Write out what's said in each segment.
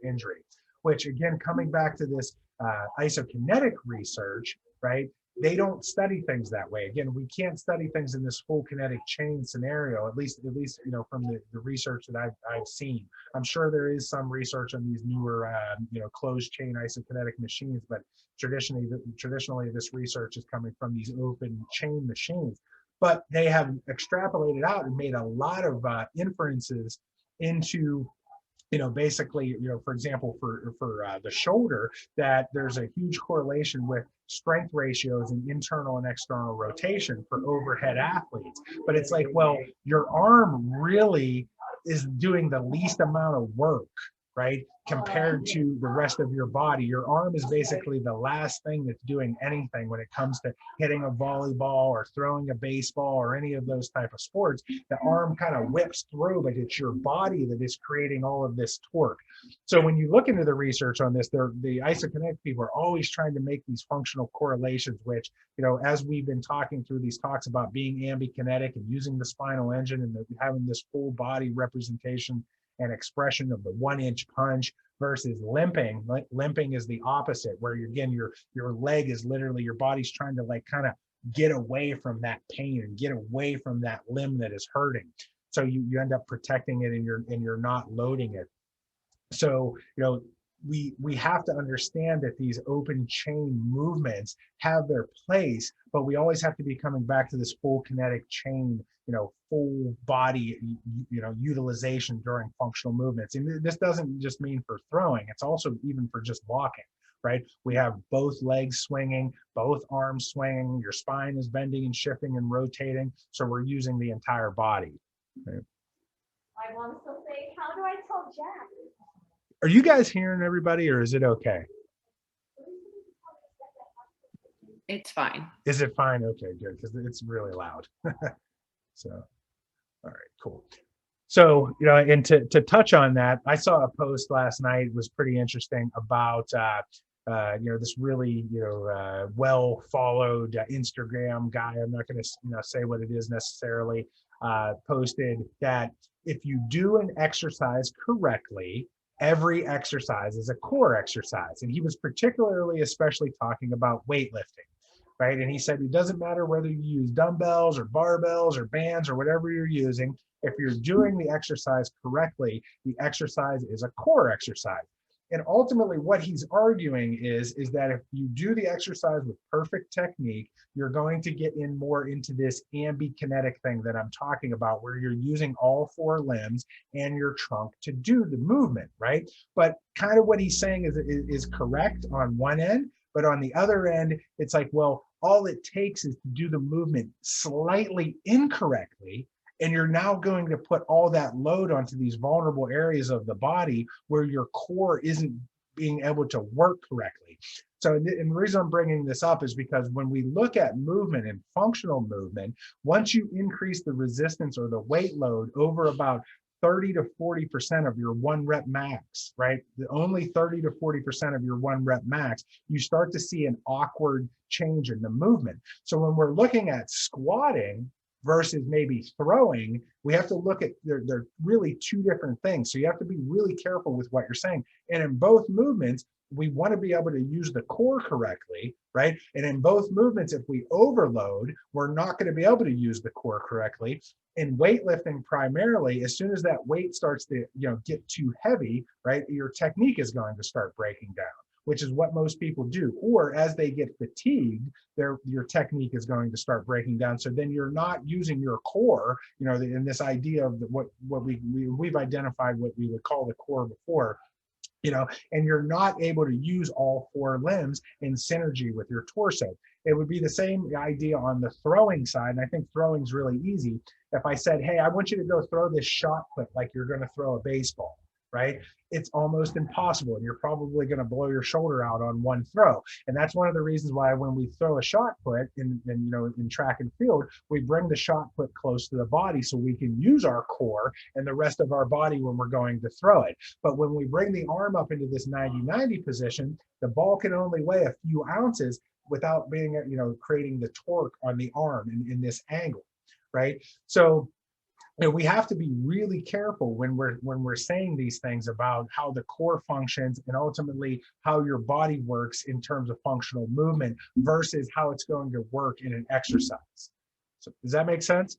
injury, which again, coming back to this isokinetic research, right? They don't study things that way. Again, we can't study things in this full kinetic chain scenario, at least from the research that I've seen. I'm sure there is some research on these newer closed chain isokinetic machines, but traditionally this research is coming from these open chain machines. But they have extrapolated out and made a lot of inferences into basically, for example, for the shoulder, that there's a huge correlation with strength ratios and internal and external rotation for overhead athletes. But it's like, well, your arm really is doing the least amount of work, right? Compared to the rest of your body. Your arm is basically the last thing that's doing anything when it comes to hitting a volleyball or throwing a baseball or any of those type of sports. The arm kind of whips through, but it's your body that is creating all of this torque. So when you look into the research on this, the isokinetic people are always trying to make these functional correlations, which, as we've been talking through these talks about being ambikinetic and using the spinal engine and having this full body representation and expression of the 1-inch punch versus limping. Like limping is the opposite, where your leg is literally, your body's trying to like kind of get away from that pain and get away from that limb that is hurting. So you end up protecting it and you're not loading it. So, we have to understand that these open chain movements have their place, but we always have to be coming back to this full kinetic chain, full body, utilization during functional movements. And this doesn't just mean for throwing, it's also even for just walking, right? We have both legs swinging, both arms swinging, your spine is bending and shifting and rotating. So we're using the entire body. Right? I want to still say, how do I tell Jack? Are you guys hearing everybody, or is it okay? It's fine. Is it fine? Okay, good, because it's really loud. So, all right, cool. So, and to touch on that, I saw a post last night. It was pretty interesting about, this really, well followed Instagram guy. I'm not going to, say what it is necessarily. Posted that if you do an exercise correctly, every exercise is a core exercise. And he was especially talking about weightlifting, right? And he said it doesn't matter whether you use dumbbells or barbells or bands or whatever you're using. If you're doing the exercise correctly, the exercise is a core exercise. And ultimately what he's arguing is that if you do the exercise with perfect technique, you're going to get more into this ambikinetic thing that I'm talking about, where you're using all 4 limbs and your trunk to do the movement, right? But kind of what he's saying is correct on one end, but on the other end, it's like, well, all it takes is to do the movement slightly incorrectly, and you're now going to put all that load onto these vulnerable areas of the body where your core isn't being able to work correctly. So, and the reason I'm bringing this up is because when we look at movement and functional movement, once you increase the resistance or the weight load over about 30 to 40% of your 1 rep max, right? Only 30 to 40% of your 1 rep max, you start to see an awkward change in the movement. So when we're looking at squatting versus maybe throwing, we have to look at, they're really 2 different things. So you have to be really careful with what you're saying. And in both movements, we want to be able to use the core correctly, right? And in both movements, if we overload, we're not going to be able to use the core correctly. In weightlifting primarily, as soon as that weight starts to get too heavy, right, your technique is going to start breaking down, which is what most people do. Or as they get fatigued, your technique is going to start breaking down. So then you're not using your core, in this idea of what we've identified what we would call the core before, and you're not able to use all 4 limbs in synergy with your torso. It would be the same idea on the throwing side, and I think throwing's really easy. If I said, hey, I want you to go throw this shot put like you're going to throw a baseball, right? It's almost impossible, and you're probably going to blow your shoulder out on one throw. And that's one of the reasons why when we throw a shot put in track and field, we bring the shot put close to the body so we can use our core and the rest of our body when we're going to throw it. But when we bring the arm up into this 90-90 position, the ball can only weigh a few ounces without being, creating the torque on the arm in this angle, right? So we have to be really careful when we're saying these things about how the core functions and ultimately how your body works in terms of functional movement versus how it's going to work in an exercise. So does that make sense?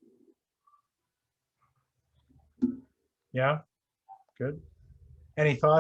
Yeah, good. Any thoughts?